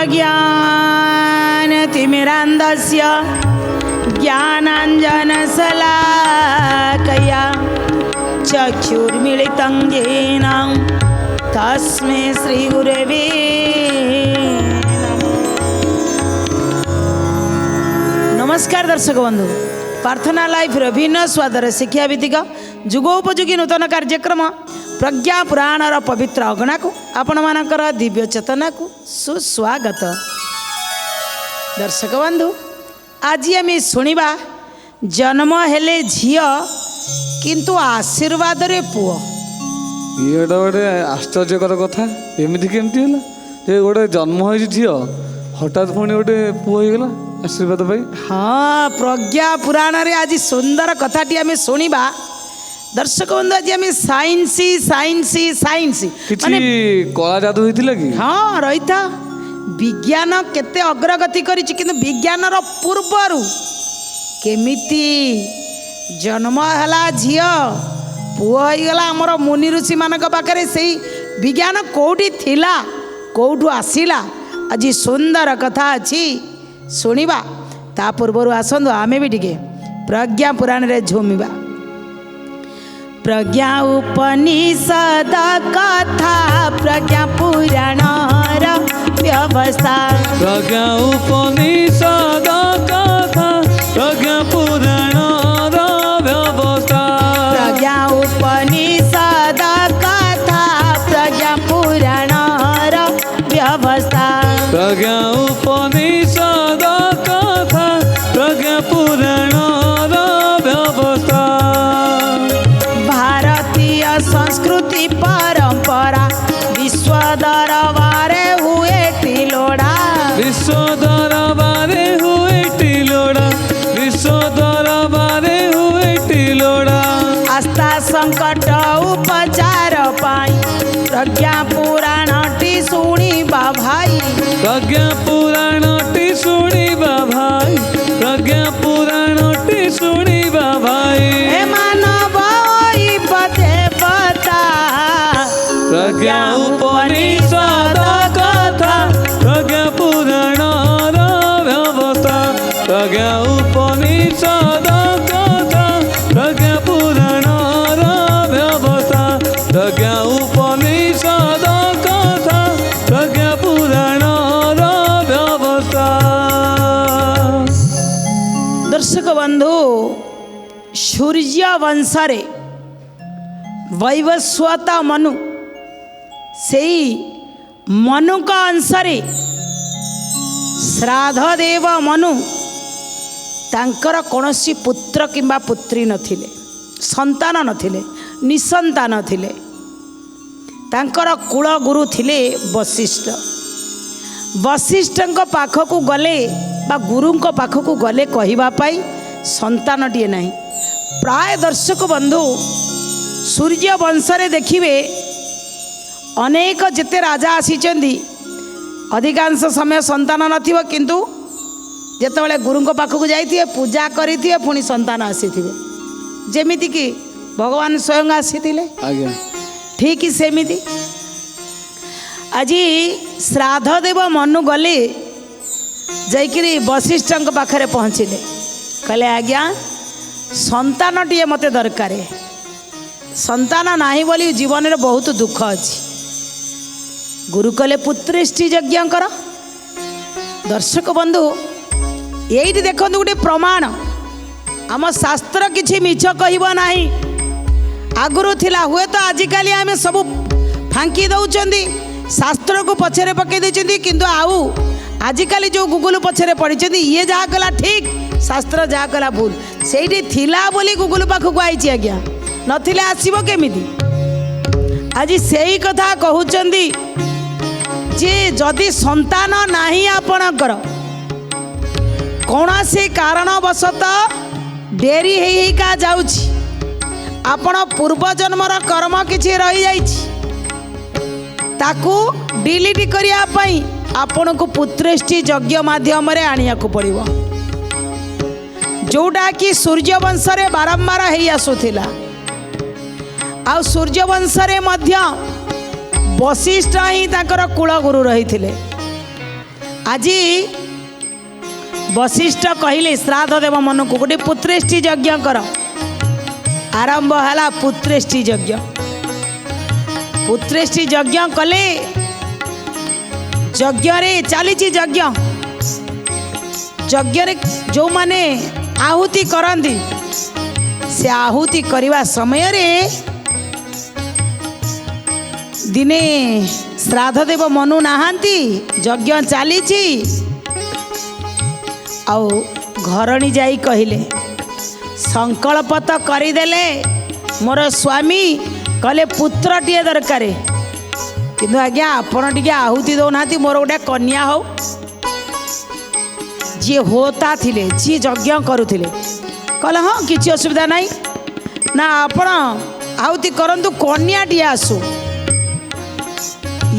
अज्ञानतिमिरान्धस्य ज्ञानाञ्जनशलाकया चक्षुर्मिलितं येन तस्मै श्रीगुरवे नमस्कार दर्शक बंधु प्रार्थना लाइफ भिन्न स्वादर शिक्षाभित्तिक जुगोपयोगी नूतन कार्यक्रम प्रज्ञा पुराणर पवित्र अगणा को आपण मानकर दिव्य चेतना को सुस्वागत। दर्शक बंधु आज आम शुणा जन्म हेले झियो किंतु आशीर्वाद रे पुओ। ये गोटे आश्चर्यकर कथा एमती केमती है जे गोटे जन्म हो झील हठात पुणी गोटे पुओ होगला आशीर्वाद पाई। हाँ प्रज्ञा पुराण रे आज सुंदर कथाटी आम शुणा। दर्शक बंधु आज आम साइंसी साइंसी साइंसी कला जादू होता कि हाँ रही था विज्ञान केते अग्रगति करिछि किंतु विज्ञानर पूर्वरु केमिति जन्म हला झियो पुओ होइगला हमर मुनि ऋषि मानक पाखरे सेही विज्ञान कोठी थिला कोठु आसिला आज सुंदर कथा अछि शुणिबा। ता पूर्वरु आसंदु आमे भी टिके प्रज्ञा पुराण रे झुमिबा। प्रज्ञा उपनिषद कथा प्रज्ञा पुराणर व्यवस्था प्रज्ञा उपनिषद कथा प्रज्ञा पुराणर व्यवस्था प्रज्ञा उपनिषद कथा प्रज्ञा पुराणर व्यवस्था प्रज्ञा उपनिषद कथा प्रज्ञा पुराणर व्यवस्था भारतीय संस्कृति परंपरा विश्व दरबारे हुए टिलोड़ा विश्व दरबारे हुए टिलोड़ा विश्व दरबारे हुए टिलोड़ा आस्था संकट उपचार पाई प्रज्ञा पुराण टी शुणिबा भाई प्रज्ञा पुराण टी शुणिबा भाई प्रज्ञा पुराण टी शुणिबा भाई हे मानव देवता प्रज्ञा उपनिषद कथा प्रज्ञा पुराणर व्यवस्था प्रज्ञा उपनिषद कथा प्रज्ञा पुराणर व्यवस्था प्रज्ञा उपनिषद कथा प्रज्ञा पुराणर व्यवस्था। दर्शक बंधु सूर्य वंशरे वैवस्वत मनु से मनु का अंशरे श्राद्ध देव मनु तांकर कौनसी पुत्र किंबा पुत्री नथिले संतान नथिले निसंतान थिले। तांकर कुल गुरु थिले वशिष्ठ। वशिष्ठଙ୍କ पाखକୁ गले बा गुरुଙ୍କ पाखକୁ गले कहिबा पाई संतानटिए नाही। प्राय दर्शक बंधु सूर्य वंशरे देखिए अनेक जेते राजा आसीचंदी अधिकांश समय संतान नथिबो किंतु जेतेबेले गुरुଙ୍କ पाखକୁ जाइथिए पूजा करिथिए पुणी संतान आसीथिबे जेमिति कि भगवान स्वयं आसीथिले। आज्ञा ठीक सेमिति आज श्राद्ध देव मनु गले जाइकिरी वशिष्ठଙ୍କ पाखरे पहुँचिले कहले आज्ञा संतानटिए मते दरकार संतान नाही बोली जीवन में बहुत दुख अच्छी। गुरु कहले पुत्रेष्टि यज्ञ कर। दर्शक बंधु यही देखो गोटे प्रमाण आम शास्त्र किछि मिछ कहब नाही आगुरु थिला हुए तो आजिकल आम सब फांकी दौरान शास्त्र को पछरे पकई देछंती किंतु आउ आजिकल जो गूगल पछरे पड़ी ये जहाँ कला ठीक शास्त्र जहाँ कला भूल से थिला बोली गूगल पाखक आई आज्ञा नथिले आसीबो केमिति। आज सेही कथा कहउचंदी जे जदि संतान नाही आपणकर कौनसी कारणवशत डेरी हेई का जाउछि आपण पूर्व जन्मर कर्म किछि रही जाइछि ताकू डिलीट करिया पई आपण को पुत्रेष्टि यज्ञ माध्यम रे आनिया को पड़िबो जोटा कि सूर्यवंश रे बारंबार हेई आसुथिला। आ सूर्यवंश रे मध्य वशिष्ठ ही ताकर कुल गुरु रही थे। আজি वशिष्ठ कहले श्राद्ध देव मन को गोटे पुत्रेष्टि यज्ञ कर आरंभ है पुत्रेष्टि यज्ञ पुत्रेष्टि यज्ञ कले यज्ञ चली यज्ञ यज्ञ जो माने आहुति करती से आहुति करने समय रे दिने श्राद्ध देव मनु नहांती यज्ञ चली आउ घरणी जाई कहले संकल्प तो करदेले मोर स्वामी कहले पुत्रटिए दरकार किंतु आज्ञा आपण टिके आहुति दौना मोर गोटे कन्या हो जी होता थिले जी यज्ञ करुथिले कहले हाँ किसी असुविधा नहीं ना आपण आहुति करंतु कन्याटिए आसु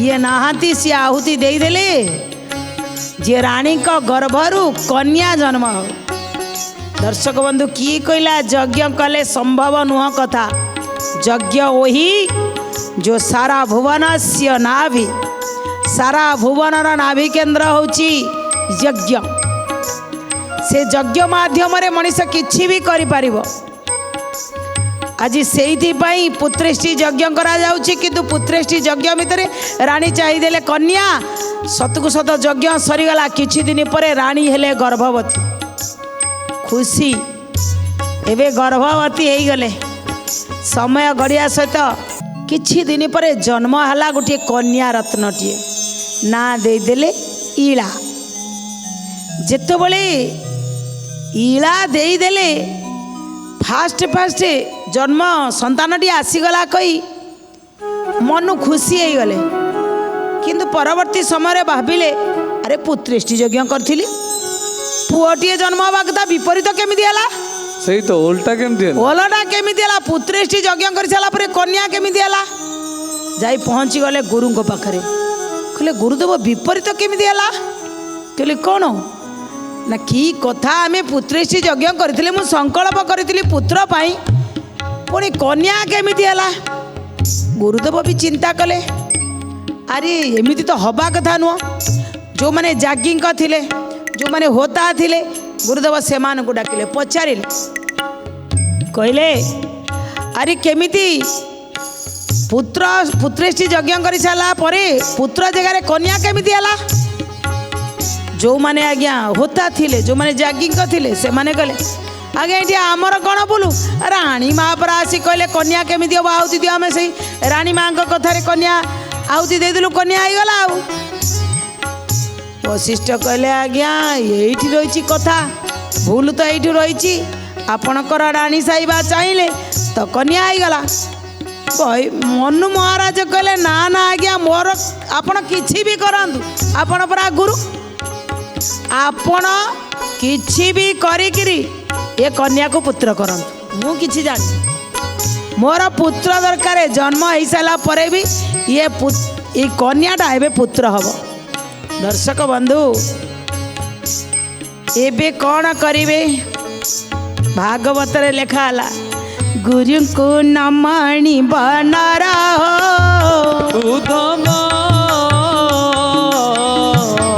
ये नहांती सी आहुति देदेले जे रानी का गर्भरु कन्या जन्म हो दर्शक बंधु किए कहला यज्ञ कले संभव नुह कथा यज्ञ वही जो सारा भुवन से नाभि सारा भुवनर नाभि केन्द्र होची यज्ञ से यज्ञ माध्यम मनीष किछि भी करि परिबो आज से पुत्रेष्टि यज्ञ करा जाउछि किंतु पुत्रेष्टि यज्ञ भितर रानी चाहिए कन्या सतकु सत यज्ञ सरीगला किछि दिन पर रानी हेले गर्भवती खुशी एवं गर्भवती हो गले समय गड़िया सहित किछि दिन पर जन्म है गोटे कन्या रत्नटीए ना देदेले इला जेतबले इला देदेले फास्ट फास्ट जन्म संतानटी आसीगला कही मन खुशी हो गले किंतु परवर्ती समय भाविले अरे पुत्रेष्टि यज्ञ करी पुअटे जन्म हवा कथा विपरीत केमी है सही तो उल्टा केमी पुत्रेष्टि यज्ञ कर सारा पर कन्या केमी है जाई पहुँची गले गुरु पाखे कहले गुरुदेव विपरीत केमी है कहले कौन ना कि कथा आम पुत्रेष्टि यज्ञ करी मु संकल्प करी पुत्र पाई पुणी कन्या केमी है गुरुदेव भी चिंता कले अरे एमती तो हवा कथा नुह जो मैंने जागिंग थिले जो मैंने होता थिले गुरुदेव से डाकिले पचारे कहले अरे केमिति पुत्रेष्टि यज्ञ कर सारा पुत्र जगह कन्या केमिति है जो मैंने आज्ञा होता थिले जो मैंने जागिंग थिले से माने कहले आज्ञा ये आमर कौन बोलू राणी माँ पर आसी कहले कन्या केमिति हम आहुति दियो आम से राणी माँ कथार कन्या आहुति देदेलु कन्या हो गला वशिष्ठ कहले आज्ञा ये रही कथा भूल तो ये रही आपणकर राणी साइबा चाहिए तो कन्या हो गला मनु महाराज कहले ना ना आज्ञा मोर आपण किछि भी करंतु आपण परा गुरु आपण किछि भी करिकिरी ये कन्या को पुत्र करंतु मु किछि जानि मोर पुत्र दरकार जन्म हो सारा पर भी ये कन्याटा एबे पुत्र हब दर्शक बंधु एबे कौन करिवे भागवत रे लेखा हला गुरु को नमणि बनरा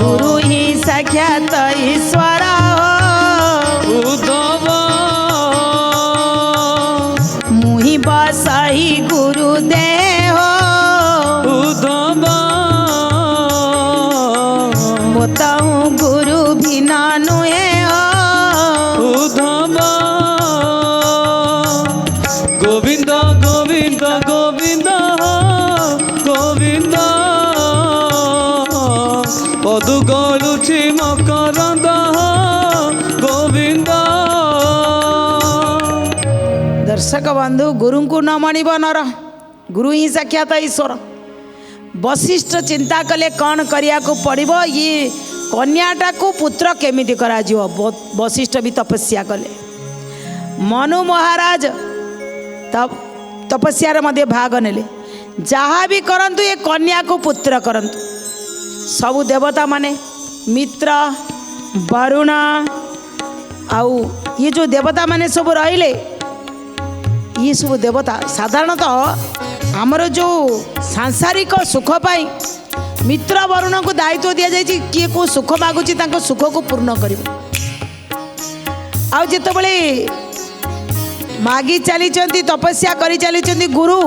गुरु ही साक्षात ईश्वर मुहि बसही गुरु देह बताऊं गुरु बिना नुए गोविंद गोविंद गोविंद गोविंद पदु गलुछि मकरंद गोविंद। दर्शक बंधु गुरु को न मणिब नर गुरु ही साक्षात ईश्वर वशिष्ठ चिंता कले कौन करिया को पड़िबो ये कन्याटा को पुत्र केमिति करा जिवो वशिष्ठ भी तपस्या कले मनु महाराज तब तपस्या मध्य भाग नेले जहाँ भी करंतु ये कन्या को पुत्र करंतु सबु देवता माने मित्र वरुण आउ ये जो देवता माने सब रहिले ये सब देवता साधारणतः आमर जो सांसारिक सुख पाई मित्र वरुण को दायित्व दि जाए किए को सुख मागुची तांको सुख को पूर्ण करिवो। आउ जेतबेले मागी चली तपस्या करी चली गुरु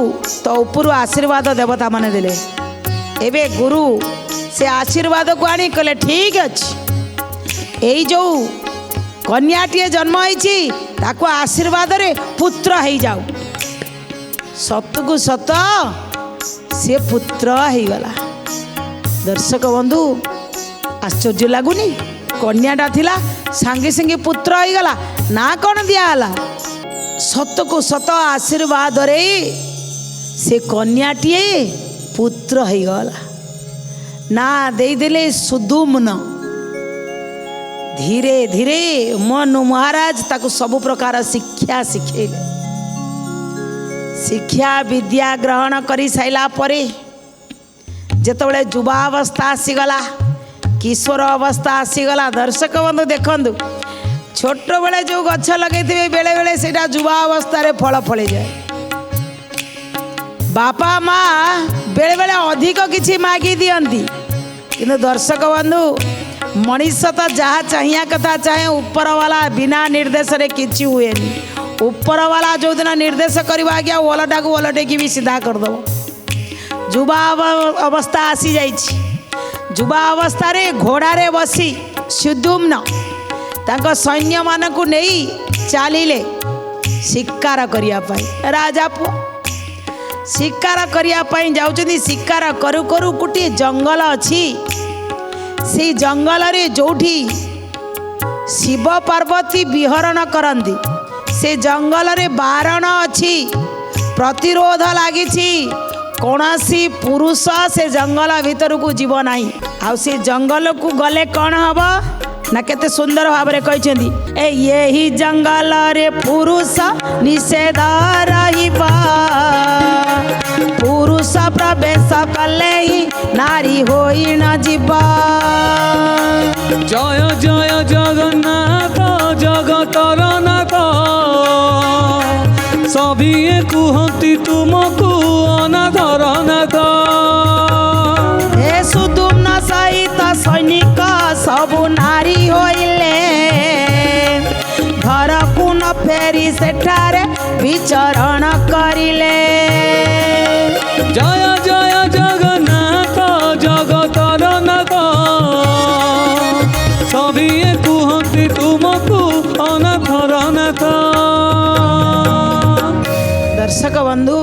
तो ऊपर आशीर्वाद देवता माने देले। एबे गुरु से आशीर्वाद को आनी कहले ठीक अच्छे यही जो कन्याटीए जन्म होईची ताको आशीर्वाद रे पुत्र हो जाऊ। सतकु सत से पुत्र हो गला। दर्शक बंधु आश्चर्य लगुनि कन्याटा थिला सांगे सांगे पुत्र हो गला ना कौन दियाला सतकु सत आशीर्वाद रे से कन्याटीए पुत्र हो गला ना देदेले सुदुम्न। धीरे धीरे मनु महाराज ताकू सब प्रकार शिक्षा शिखेले। शिक्षा विद्या ग्रहण करी साइला परे जेतबेले युवावस्था आसीगला किशोर अवस्था आसीगला। दर्शक बंधु देखंतु छोट बेले जो गछ लगे बेले बेले से युवा अवस्था फल फली जाए। बापा माँ बेले बेले अधिक किछि मागी दियंती किंतु दर्शक बंधु मनीष तो जहाँ चाहिए कथा चाहे ऊपर वाला बिना निर्देश रे किछि हुएनी। ऊपर वाला जो दिन निर्देश करवा आज्ञा ओलटा को ओलटे की भी सीधा करदेव। युवा अवस्था आसी जाइछि। युवा अवस्था रे घोड़ा रे बसी सुदुम्न तांको सैन्य मान को नहीं चलिले शिकार करिया पाई। राजा पुओ शिकार करिया पाई जाउछन्ती। शिकार करू करू गोटे जंगल अछि। से जंगल रे जोठी शिव पार्वती विहरण करती से जंगल रे बारण अछि प्रतिरोध लागिछि। कौनसी पुरुष से जंगल भीतर को जीव नाही। आ से जंगल को गले कौन हब ना केते सुंदर भाव रे कहछन्ती ए यही जंगल रे पुरुष निषेध रहिबा। पुरुष प्रवेश कले ही नारी होई न जीवा। जय जय जगन्नाथ जगतर नाथ सभिए कुहती तुमको अनाथर नाथ। हे सुदुम्न सहित सैनिक सबु नारी होइले घर को न फेरी सेठारे विचरण करिले। जय जय जगन्नाथ जगतर नाथ सभिए कुहती तुमको अनाथर नाथ। दर्शक बंधु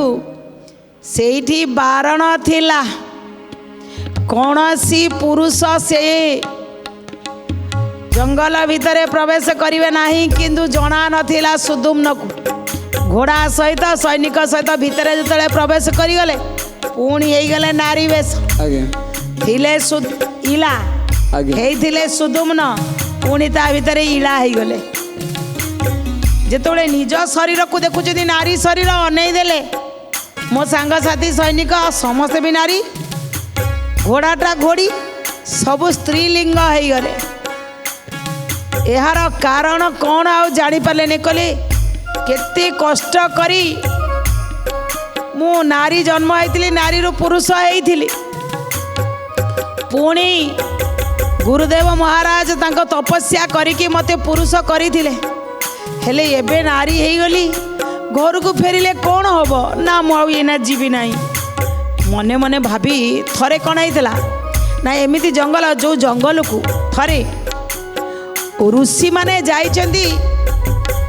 सेठी बारण थिला कौनसी पुरुष से जंगल भितर प्रवेश करिवे नाही। किंतु जना नथिला सुदुम्न को घोड़ा सहित सैनिक सहित भितर जिते प्रवेश करिगले पुणी गले नारी वेश थिले इला हेइथिले सुदुम्न पुणी ता भितर इला हो गले। जेतबेले निज शरीर को देखुछथि नारी शरीर अनेई देले मो सांग साथी सैनिक समस्ते भी नारी घोड़ाटा घोड़ी सब स्त्रीलिंग हो गले। यार कारण कौन आ जानी पारे कहले केते कष्ट करी मु नारी जन्म होइतिली नारी रो पुरुष होइतिली। पुणी गुरुदेव महाराज तांको तपस्या करिके मते पुरुष करिथिले हेले एबे नारी हेई गली घर को फेरिले कौन हम ना मुना जीवी ना। मने मने भाभी थरे कौन होता ना एमती जंगल जो जंगल को थरे ऋषि माने जाइछन्ती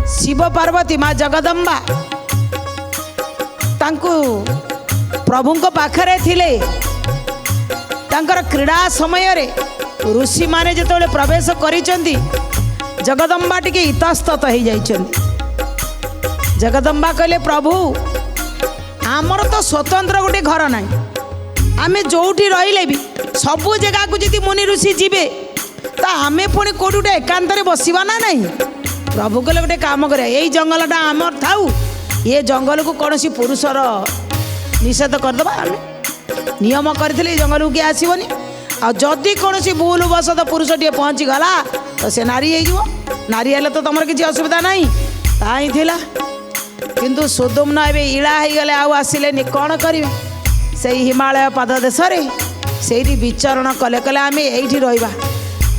शिव पार्वती माँ जगदम्बा तांको प्रभुंको पाखरे थिले। तांकर क्रीड़ा समय रे ऋषि माने जेतबेले प्रवेश करिछन्ती जगदम्बा टिके इतस्तत हो जाइछन्ती। जगदम्बा कहले प्रभु आमर तो स्वतंत्र गोटे घर ना आमे जोठी रहिले भी सबू जगह को जी मुनि ऋषि जीवे तो आमे पुणी कौट गोटे एकांत बसवा ना नहीं। प्रभु कहले गोटे काम कर यही जंगलटा आमर थाऊ ये जंगल को कौन सी पुरुषर निषेध करदे नियम करथिले जंगल को किए आसबनी। आ जदि कौन सी भूल बसत पुरुष टे पहुँची गला तो से नारी हो नारी हेले तो तुम किसी असुविधा नहीं ताही थिला। किंतु सुदुम्न एवं इला हो गले आउ आसिले कौन करेंगे से हिमालय पाद देश ସେଇଠି ବିଚରଣ କଲେ, କହିଲେ ଆମେ ଏଇଠି ରହିବା।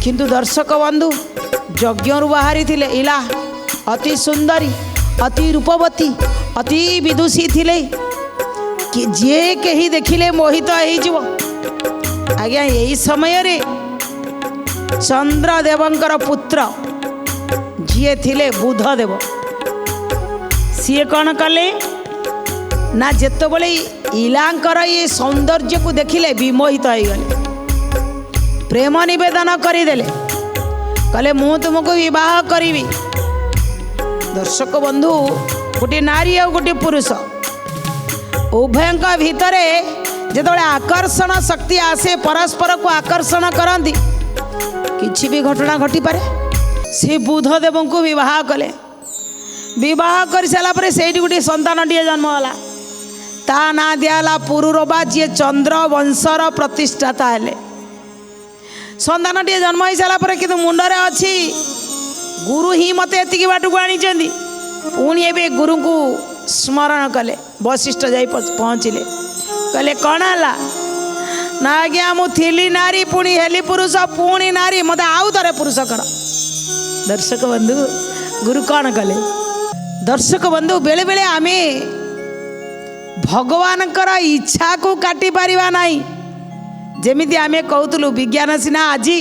କିନ୍ତୁ ଦର୍ଶକ ବନ୍ଧୁ ଯଜ୍ଞରୁ ବାହାରିଥିଲେ ଇଲା ଅତି ସୁନ୍ଦରୀ, ଅତି ରୂପବତୀ, ଅତି ବିଦୁଷୀ ଥିଲେ କି ଯିଏ କେହି ଦେଖିଲେ ମୋହିତ ହେଇଯିବ। ଆଜ୍ଞା ଏଇ ସମୟରେ ଚନ୍ଦ୍ରଦେବଙ୍କର ପୁତ୍ର ଯିଏ ଥିଲେ ବୁଧଦେବ, ସିଏ କ'ଣ କଲେ ନା ଯେତେବେଳେ ଇଲାଙ୍କର ଏ ସୌନ୍ଦର୍ଯ୍ୟକୁ ଦେଖିଲେ ବିମୋହିତ ହେଇଗଲେ, ପ୍ରେମ ନିବେଦନ କରିଦେଲେ, କହିଲେ ମୁଁ ତୁମକୁ ବିବାହ କରିବି। ଦର୍ଶକ ବନ୍ଧୁ ଗୋଟିଏ ନାରୀ ଆଉ ଗୋଟିଏ ପୁରୁଷ ଉଭୟଙ୍କ ଭିତରେ ଯେତେବେଳେ ଆକର୍ଷଣ ଶକ୍ତି ଆସେ, ପରସ୍ପରକୁ ଆକର୍ଷଣ କରନ୍ତି, କିଛି ବି ଘଟଣା ଘଟିପାରେ। ସେ ବୁଧଦେବଙ୍କୁ ବିବାହ କଲେ। ବିବାହ କରିସାରିଲା ପରେ ସେଇଠି ଗୋଟିଏ ସନ୍ତାନଟିଏ ଜନ୍ମ ହେଲା। ତା ନାଁ ଦିଆହେଲା ପୁରୁରବା, ଯିଏ ଚନ୍ଦ୍ର ବଂଶର ପ୍ରତିଷ୍ଠାତା ହେଲେ। ସନ୍ତାନଟିଏ ଜନ୍ମ ହେଇସାରିଲା ପରେ କିନ୍ତୁ ମୁଣ୍ଡରେ ଅଛି ଗୁରୁ ହିଁ ମୋତେ ଏତିକି ବାଟକୁ ଆଣିଛନ୍ତି। ପୁଣି ଏବେ ଗୁରୁଙ୍କୁ ସ୍ମରଣ କଲେ। ବଶିଷ୍ଠ ଯାଇ ପହଞ୍ଚିଲେ, କହିଲେ କ'ଣ ହେଲା ନା ଆଜ୍ଞା ମୁଁ ଥିଲି ନାରୀ ପୁଣି ହେଲି ପୁରୁଷ, ପୁଣି ନାରୀ, ମୋତେ ଆଉ ଥରେ ପୁରୁଷ କର। ଦର୍ଶକ ବନ୍ଧୁ ଗୁରୁ କ'ଣ କଲେ? ଦର୍ଶକ ବନ୍ଧୁ ବେଳେବେଳେ ଆମେ ଭଗବାନଙ୍କର ଇଚ୍ଛାକୁ କାଟି ପାରିବା ନାହିଁ। ଯେମିତି ଆମେ କହୁଥିଲୁ ବିଜ୍ଞାନ ସିନା ଆଜି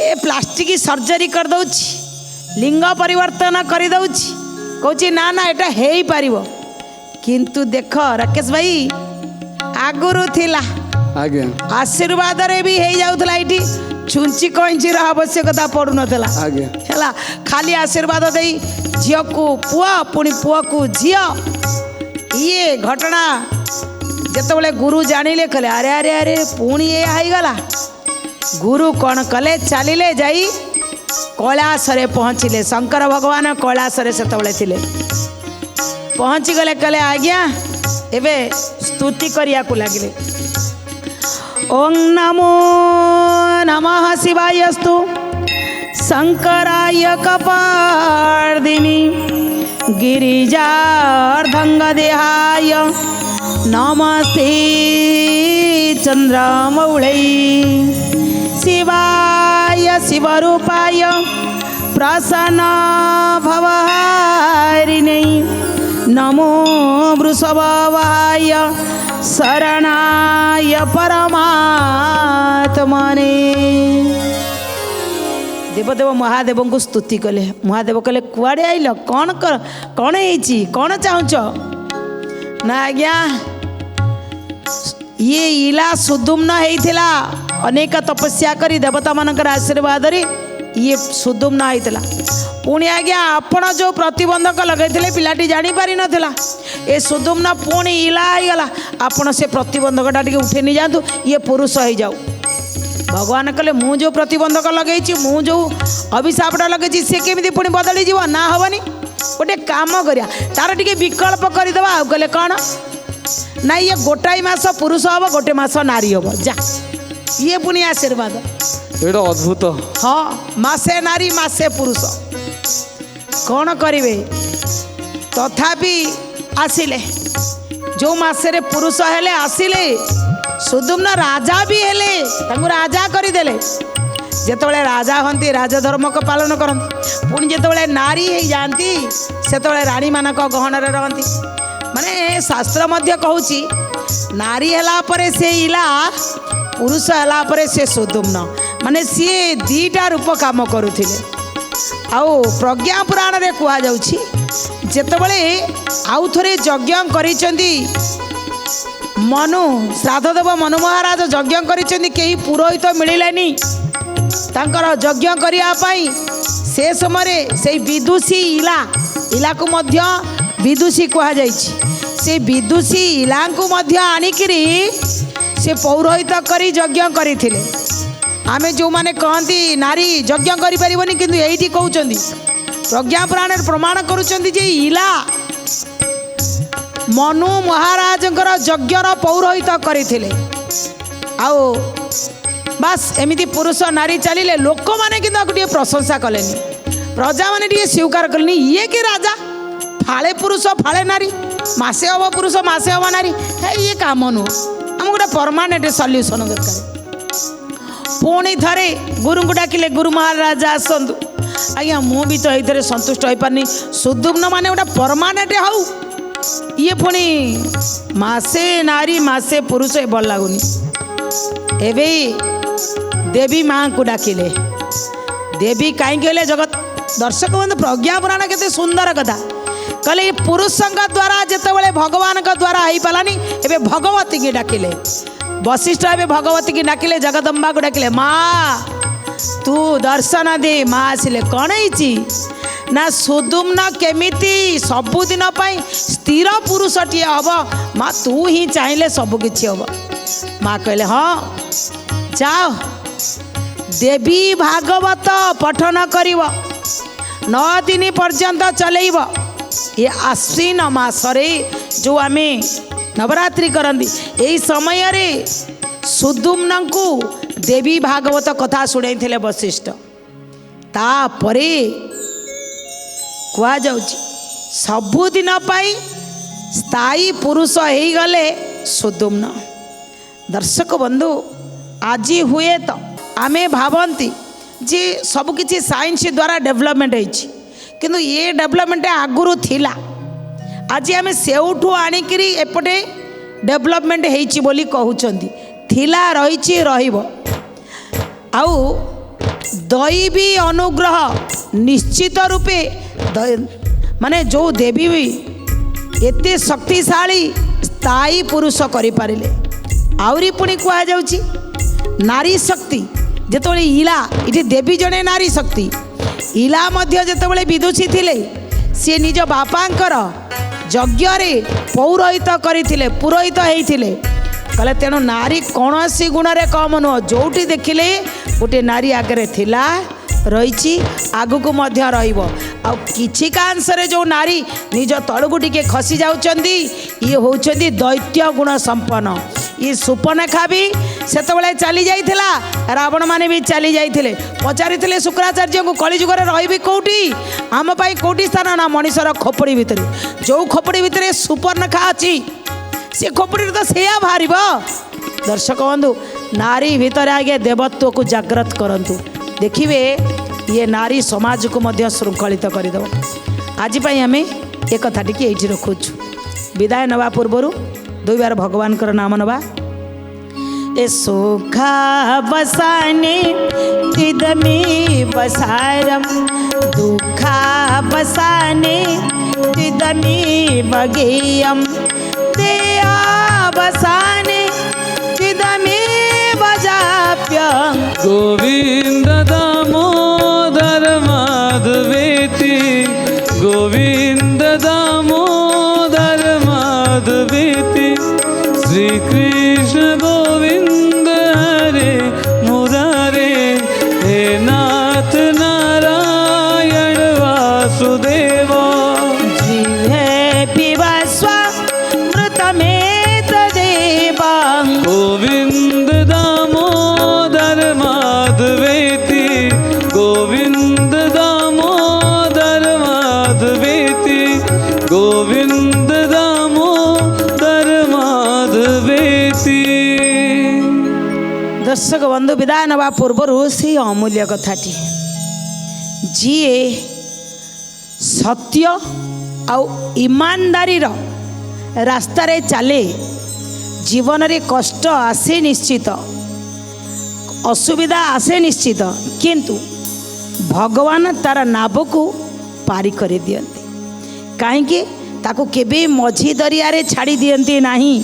ଏ ପ୍ଲାଷ୍ଟିକ ସର୍ଜରୀ କରିଦେଉଛି, ଲିଙ୍ଗ ପରିବର୍ତ୍ତନ କରିଦେଉଛି, କହୁଛି ନା ନା ଏଟା ହେଇପାରିବ। କିନ୍ତୁ ଦେଖ ରାକେଶ ଭାଇ ଆଗରୁ ଥିଲା, ଆଜ୍ଞା ଆଶୀର୍ବାଦରେ ବି ହେଇଯାଉଥିଲା। ଏଇଠି ଛୁଞ୍ଚି କଇଁଚିର ଆବଶ୍ୟକତା ପଡୁନଥିଲା। ଆଜ୍ଞା ହେଲା, ଖାଲି ଆଶୀର୍ବାଦ ଦେଇ ଝିଅକୁ ପୁଅ, ପୁଣି ପୁଅକୁ ଝିଅ। ଇଏ ଘଟଣା ଯେତେବେଳେ ଗୁରୁ ଜାଣିଲେ, କହିଲେ ଆରେ ଆରେ ଆରେ ପୁଣି ଏ ହେଇଗଲା। ଗୁରୁ କ'ଣ କଲେ? ଚାଲିଲେ ଯାଇ କୈଳାସରେ ପହଞ୍ଚିଲେ। ଶଙ୍କର ଭଗବାନ କୈଳାସରେ ସେତେବେଳେ ଥିଲେ। ପହଞ୍ଚିଗଲେ, କହିଲେ ଆଜ୍ଞା ଏବେ ସ୍ତୁତି କରିବାକୁ ଲାଗିଲେ। ଓಂ ନମୋ ନମଃ ଶିବାୟସ୍ତୁ ଶଙ୍କରାୟ କପାର୍ଦିନି गिरिजार्धंगदेहाय नमस्ते चंद्रमौळै शिवाय शिवरूपाय प्रसन्न भवहारिणे नमो वृषभाय शरणाय परमात्मने। देवदेव महादेव को स्तुति कले। महादेव कहले कुआड़े आइल, कौन कौन चाहूच ना आज्ञा ये इला सुदुम्न होइथिला। अनेक तपस्या करी देवता मानकर आशीर्वाद रे ये सुदुम्न होइथिला। पुणी आज्ञा आपण जो प्रतिबंधक लगैथिले पिलाटी जानी पारि नथिला, ए सुदुम्न पुणी इला आइगला। आपण से प्रतिबंधकटा टिके उठे नि जातु, ये पुरुष हो जाऊ। भगवान कहले मु जो प्रतिबंधक लगे, मु जो अभिशापटा लगे से केमी पुणी बदली जीव ना हेनी। गोटे काम करिया, तार टिके विकल्प करदेवा। कहले कौन ना ये गोटाई मास पुरुष हम, गोटे मास नारी हम। जा ये पुणी आशीर्वाद एटा अद्भुत। हाँ, मासे नारी मासे पुरुष कौन करिवे। तथापि आसिले जो मासे पुरुष हेले आसिले। सुदुम्न राजा भी हेले, तांको राजा करदेले। जेतबेले राजा हंती राजा धर्म को पालन करती, पुणी जेतबेले नारी हो जाती सेतबेले रानी मानक गहनरे रहती। माने शास्त्र मध्य कहूची नारी हला परे से इला, पुरुष हला परे से सुदुम्न। माने सी दीटा रूप काम करुथिले। आउ प्रज्ञा पुराण रे कुआ जाउची जेतबेले आउ थरे यज्ञ करिसेंती मनु, श्राद्धदेव मनु महाराज यज्ञ करिसेंती, केही पुरोहित मिलिलेनी तांकर यज्ञ करिया पाई। से समय से विदुषी इला, इला को मध्य विदुषी कहा जाइछि। से विदुषी इला को मध्य आनिकिरी से पौरोहित करी यज्ञ करिथिले। आमे जो माने कहती नारी यज्ञ करि परिबनी, किंतु एइठी कहउचंदी प्रज्ञा पुराण प्रमाण करूचंदी जे इला मनु महाराज यज्ञर पौरोहित करथिले। आओ बास एमिति पुरुष नारी चलिले। लोक माने किंतु गोटे प्रशंसा कलेनी, प्रजा माने टिके स्वीकार कलेनी। ये कि राजा फाळे पुरुष फाळे नारी, मासे हब पुरुष मासे हब नारी, हे ये काम नु। आम गोटे गोटे परमानेंट सल्यूशन दरकार पुणी थे गुरु को डाकिले गुरु महाराज आसतु आज्ञा मु भी तो ये संतुष्ट हो पारनी सुदुम्न माने गोटे परमानेंट हाउ ये पुणी मासे नारी मासे पुरुष ए भल लगुनि एबे देवी माँ को डाकिले देवी कहीं गले जगत दर्शक बंधु प्रज्ञा पुराण केते सुंदर कथा कहले पुरुष द्वारा जिते भगवान द्वारा हो पारानी एबे भगवती की डाकिले वशिष्ठ एवं भगवती की डाकिले जगदम्बा को डाकिले माँ तू दर्शन दे माँ आसिले कौन ना सुदुम्न केमिति सबुदिन स्थिर पुरुषटी हम माँ तू ही चाहिए सबकि हम माँ कहले हाँ जाओ देवी भागवत पठन कर 9 दिन पर्यंत चलेब ये आश्विन मासरे जो आम नवरात्रि करती यही समय रे सुदुम्न को देवी भागवत कथा शुणाई वशिष्ठ तापरे कह सबुदिन स्थायी पुरुष हो गले सुदुम्न दर्शक बंधु आज हुए तो आमे भावती जे सबकि साइंस द्वारा डेवलपमेंट होती किंतु ये डेवलपमेंट आगुरी थिला आज आम सेउठू आणिकी एपटे डेवलपमेंट होती बोली कहउचंदी थिला रही रहिबो आउ दैवी अनुग्रह निश्चित रूपे माने जो देवी भी एते शक्तिशाली स्थायी पुरुष करि पारिले आउरी पुणी कह जाउची नारी शक्ति जेतबेले इला इठी देवी जने नारी शक्ति इला मध्य जेतबेले विदुषी थिले सी निज बापांकर यज्ञ रे पौरोहित करथिले पुरोहित हेइथिले कहले तेणु नारी कौनसी गुण रे कम नुह जोटी देखिले गोटे नारी आगे थिला रही आगु मध्य रहिबो आ किछि कांशरे जो नारी निज तळगु टिके खसी जाउचंदी ये होउचंदी दैत्य गुण संपन्न ये सुपर्णखा भी सेतबेले चली जाइथिला रावण माने भी चली जाइथिले पचारिथिले शुक्राचार्य को कलिजुग रे रहिबी कोठी आम पई कोठी स्थान ना मनीषर खोपड़ी भितरे जो खोपड़ी भितरे सुपर्णखा अछि से खोपड़ी तो सेया बाहर दर्शक बंधु नारी भितर आगे देवत्व को जागृत करंतु देखिए ये नारी समाज को मध्य श्रृंखलित करदेव आज आम एक कथाटी ये रखुचु विदाय नवा पूर्वर 2 बार भगवान नाम नवा ए सुखा बसाने तिदमी बसारम दुखा बसाने तिदमी बगेयम देया बसाने तिदमी बजाप्य गोविंद दामोदर माधवेति गोविंद दामोदर माधवेति श्री कृष्ण गोविंद हरे मुरारे हे नाथ नारायण वासुदेव जीवे पिबस्व मृतमेतदेवा गोविंद दामोदर माधवेति गोविंद दामोदर माधवेति गोविंद दामोदर माधवेति। दर्शक बंधु विदाय नवा पूर्वर से अमूल्य कथाटी जी सत्य आउ ईमानदारी रास्तार चले जीवन रे कष्ट आसे निश्चित असुविधा आसे निश्चित किंतु भगवान तार नाव को पारी कर दियंती कहीं ताको केबे मझी दरिया रे छाड़ी दियंती नहीं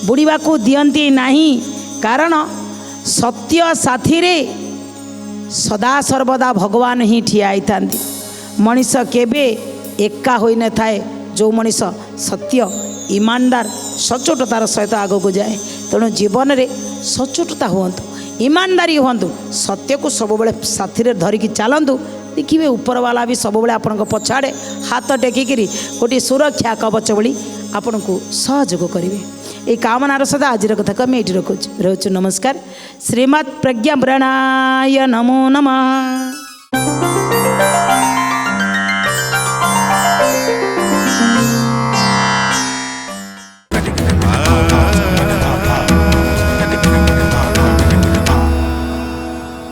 बुड़ीबा को दियंती नहीं कारण सत्य साथी रे सदा सर्वदा भगवान ही ठिया होइतांती मनीष केबे एका होई न थाए जो मनीष सत्य ईमानदार सचोटतार सहित आगो को जाए तेणु जीवन में सचोटता हूँ ईमानदारी हूँ सत्य को सब बेले साथी धरिकी चलतु देखिए ऊपर वाला भी सब बेले आपण पछाड़े हाथ टेकिक गोटे सुरक्षा कवच भली आपण को सहयोग करेंगे ये कामनार सदा आज कथा को ये रखुच रोचु नमस्कार श्रीमद् प्रज्ञा पुराणाय नमो नमः।